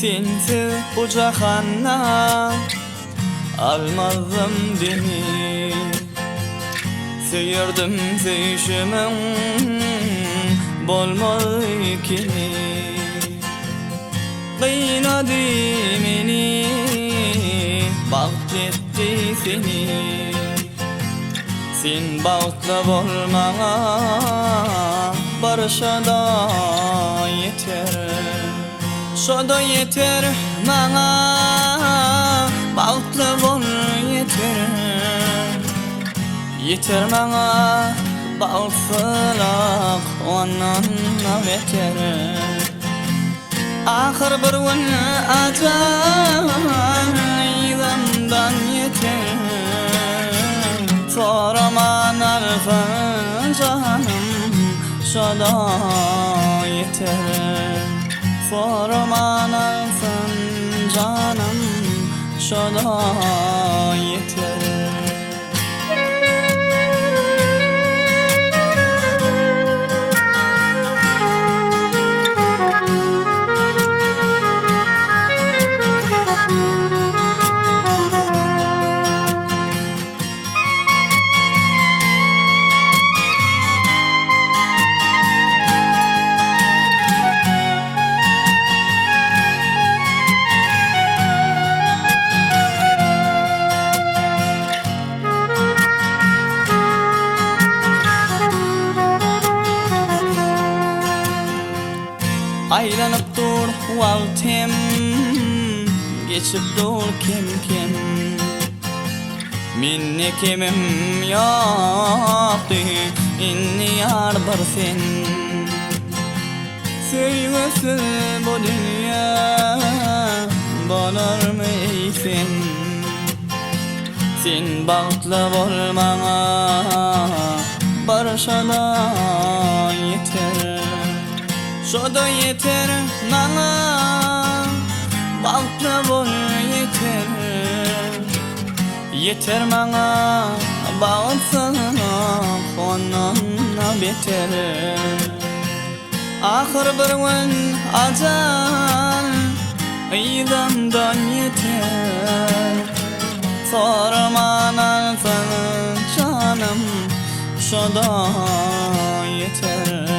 Sensiz bu cahanda almazdım deni. Seyirdim seyişimin bolmaz ikini. Kıynadı meni, bağıt etti seni. Sen bağıtla bolmana barışada yeter. Şoda yeter bana, bağıtla bol yeter. Yeter bana, bağıtsalak ondan beter. Ahır bir gün acayipten yeter. Soraman alfın canım, şoda yeter. Soraman alfın canım, şoda yeter. Aylanıp dur vaktim, geçip dur kim kim. Minne kimim yoktu, inni yar bir sen. Sevgisiz bu dünya bolar mı sen? Sen bağıtla bolmana barışada yeter. Şoda yeter bana, bağıtla bol yeter. Yeter bana, bağıtsalak onunla beter. Ahır bir gün acal idamdan yeter. Sorman alsın canım, şoda yeter.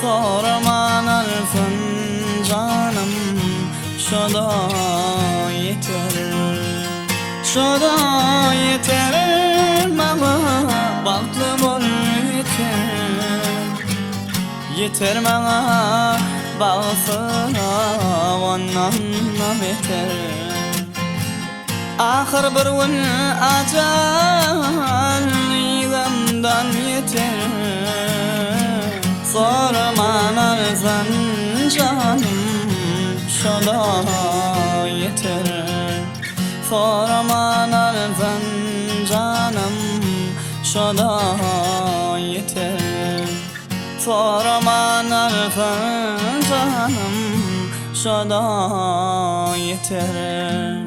Sorman alsın canım, şoda yeter. Şoda yeter bana, bağıtlı bol yeter. Yeter bana, bağıtsana ondan beter. Ahır bir gün acal idamdan yeter. Sorman alsın canım, şoda yeter. Sorman alsın canım, şoda yeter. Sorman alsın canım, şoda yeter.